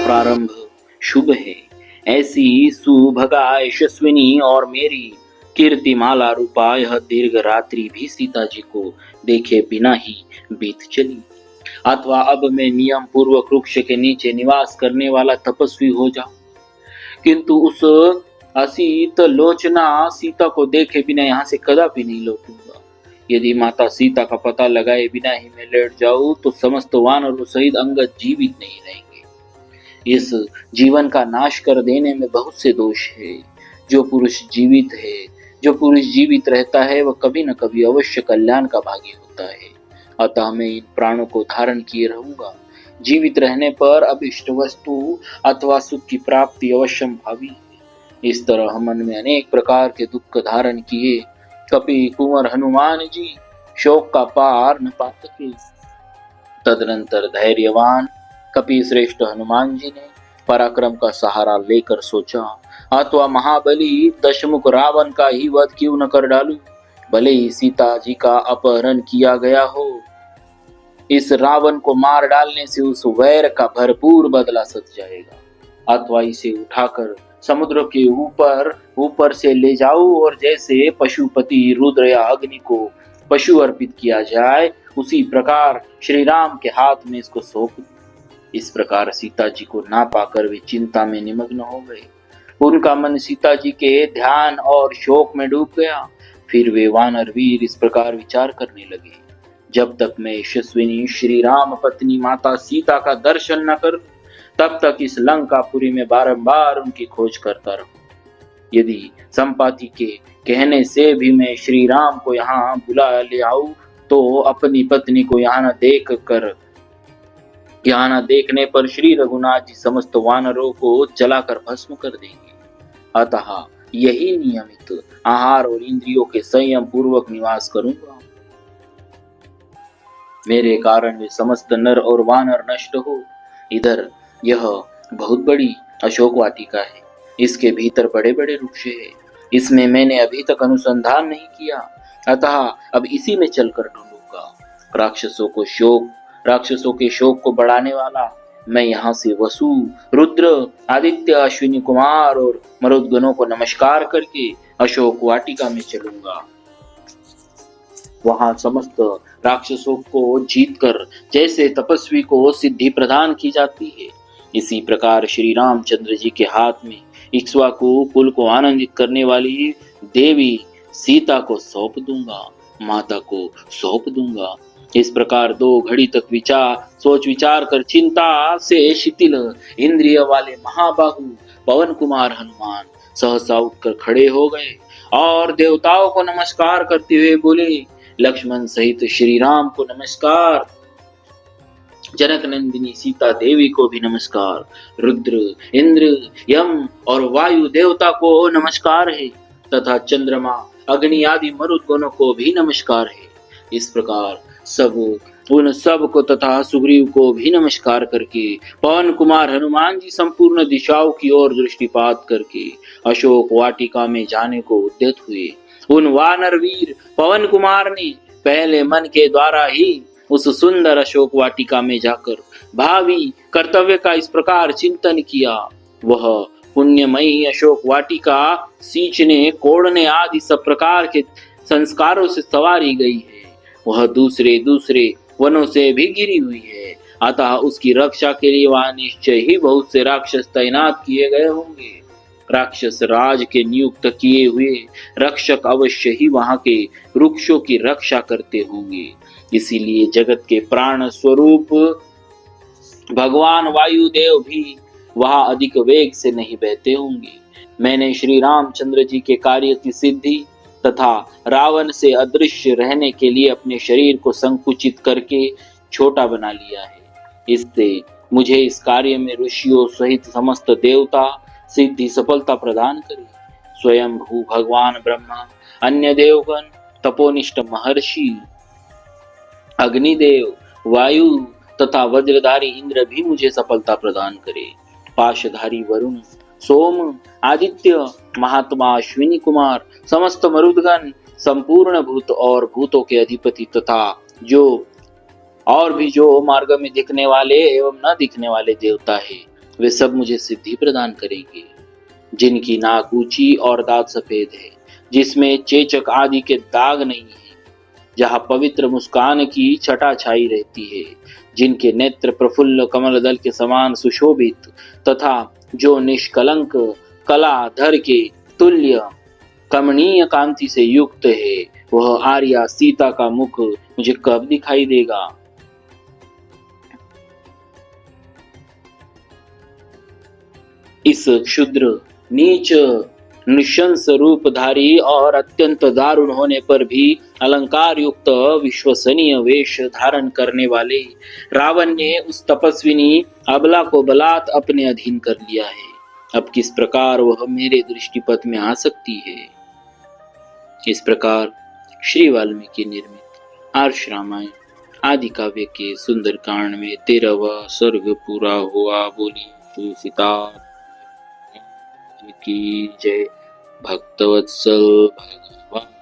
प्रारंभ शुभ है। ऐसी सुभगा यशस्विनी और मेरी कीर्तिमाला रूपा यह दीर्घ रात्रि भी सीता जी को देखे बिना ही बीत चली। अथवा अब मैं नियम पूर्वक वृक्ष के नीचे निवास करने वाला तपस्वी हो जाऊं, किंतु उस असीत लोचना सीता को देखे बिना यहाँ से कदापि नहीं लौटूंगा। यदि माता सीता का पता लगाए बिना ही मैं लेट जाऊं तो समस्त वानरों सहित अंगद जीवित नहीं रहेंगे। इस जीवन का नाश कर देने में बहुत से दोष है। जो पुरुष जीवित रहता है वह कभी न कभी अवश्य कल्याण का भागी होता है। अतः मैं इन प्राणों को धारण किए रहूंगा। जीवित रहने पर अभिष्ट वस्तु अथवा सुख की प्राप्ति अवश्य भावी है। इस तरह मन में अनेक प्रकार के दुख धारण किए कपि कुंवर हनुमान जी शोक का पार न पा सके। तदनंतर धैर्यवान कपि श्रेष्ठ हनुमान जी ने पराक्रम का सहारा लेकर सोचा, अथवा महाबली दशमुख रावण का ही वध क्यों न कर डालूं। भले ही सीता जी का अपहरण किया गया हो, इस रावण को मार डालने से उस वैर का भरपूर बदला सध जाएगा। अथवा इसे उठाकर समुद्र के ऊपर से ले जाऊं और जैसे पशुपति रुद्र या अग्नि को पशु अर्पित किया जाए उसी प्रकार श्री राम के हाथ में इसको सौंप दूं। इस प्रकार सीता जी को ना पाकर वे चिंता में निमग्न हो गए। उनका मन सीता जी के ध्यान और शोक में डूब गया। फिर वे वानर वीर इस प्रकार विचार करने लगे, जब तक मैं यशस्विनी श्री राम पत्नी माता सीता का दर्शन न करूं तब तक इस लंकापुरी में बारंबार उनकी खोज करता रहूं। यदि संपाति के कहने से भी मैं श्री राम को यहाँ बुला ले आऊं तो अपनी पत्नी को यहाँ न देखने पर श्री रघुनाथ जी समस्त वानरों को जलाकर भस्म कर देंगे। अतः यही नियमित आहार और इंद्रियों के संयम पूर्वक निवास करूंगा। मेरे कारण वे समस्त नर और वानर नष्ट हो। इधर यह बहुत बड़ी अशोक वाटिका है। इसके भीतर बड़े बड़े वृक्ष है। इसमें मैंने अभी तक अनुसंधान नहीं किया, अतः अब इसी में चलकर ढूंढूंगा। राक्षसों के शोक को बढ़ाने वाला मैं यहाँ से वसु, रुद्र, आदित्य, अश्विनी कुमार और मरुदगणों को नमस्कार करके अशोक वाटिका में चलूंगा। वहां समस्त राक्षसों को जीतकर जैसे तपस्वी को सिद्धि प्रदान की जाती है, इसी प्रकार श्री रामचंद्र जी के हाथ में इक्ष्वाकु कुल को आनंदित करने वाली देवी सीता को सौंप दूंगा, माता को सौंप दूंगा। इस प्रकार 2 घड़ी तक सोच विचार कर चिंता से शिथिल इंद्रिय वाले महाबाहु पवन कुमार हनुमान सहसा उठकर खड़े हो गए और देवताओं को नमस्कार करते हुए बोले, लक्ष्मण सहित श्री राम को नमस्कार, जनक नंदिनी सीता देवी को भी नमस्कार, रुद्र, इंद्र, यम और वायु देवता को नमस्कार है तथा चंद्रमा, अग्नि आदि मरुदगणों को भी नमस्कार है। इस प्रकार उन सब को तथा सुग्रीव को भी नमस्कार करके पवन कुमार हनुमान जी संपूर्ण दिशाओं की ओर दृष्टिपात करके अशोक वाटिका में जाने को उद्यत हुए। उन वानर वीर पवन कुमार ने पहले मन के द्वारा ही उस सुंदर अशोक वाटिका में जाकर भावी कर्तव्य का इस प्रकार चिंतन किया। वह पुण्यमयी अशोक वाटिका सींचने, कोड़ने आदि सब प्रकार के संस्कारों से सवारी गई है। वह दूसरे वनों से भी घिरी हुई है, अतः उसकी रक्षा के लिए वहां निश्चय ही बहुत से राक्षस तैनात किए गए होंगे। राक्षस राज के नियुक्त किए हुए रक्षक अवश्य ही वहां के वृक्षों की रक्षा करते होंगे। इसीलिए जगत के प्राण स्वरूप भगवान वायुदेव भी वहां अधिक वेग से नहीं बहते होंगे। मैंने श्री रामचंद्र जी के कार्य की सिद्धि तथा रावण से अदृश्य रहने के लिए अपने शरीर को संकुचित करके छोटा बना लिया है। इससे मुझे इस कार्य में ऋषियों सहित समस्त देवता सिद्धि सफलता प्रदान करे। स्वयं भू भगवान ब्रह्मा, अन्य देवगण, तपोनिष्ठ महर्षि, अग्निदेव, वायु तथा वज्रधारी इंद्र भी मुझे सफलता प्रदान करे। पाशधारी वरुण, सोम, आदित्य, महात्मा अश्विनी कुमार, समस्त मरुदगण, संपूर्ण भूत और भूतों के अधिपति तथा जो मार्ग में दिखने वाले एवं न दिखने वाले देवता है, वे सब मुझे सिद्धि प्रदान करेंगे। जिनकी नाक ऊंची और दांत सफेद है, जिसमें चेचक आदि के दाग नहीं है, जहाँ पवित्र मुस्कान की छटा छाई रहती है, जिनके नेत्र प्रफुल्ल कमल दल के समान सुशोभित तथा जो निष्कलंक कलाधर के तुल्य कमनीय कांति से युक्त है, वह आर्या सीता का मुख मुझे कब दिखाई देगा? इस क्षुद्र नीच निशंस रूपधारी और अत्यंत दारुण होने पर भी अलंकार युक्त विश्वसनीय वेश धारण करने वाले रावण ने उस तपस्विनी अबला को बलात् अपने अधीन कर लिया है। अब किस प्रकार वह मेरे दृष्टिपथ में आ सकती है? इस प्रकार श्री वाल्मीकि निर्मित आर्ष रामायण आदि काव्य के सुंदर कांड में 13वां सर्ग पूरा हुआ। बोली श्री सीता की जय। भक्तवत्सल भगवान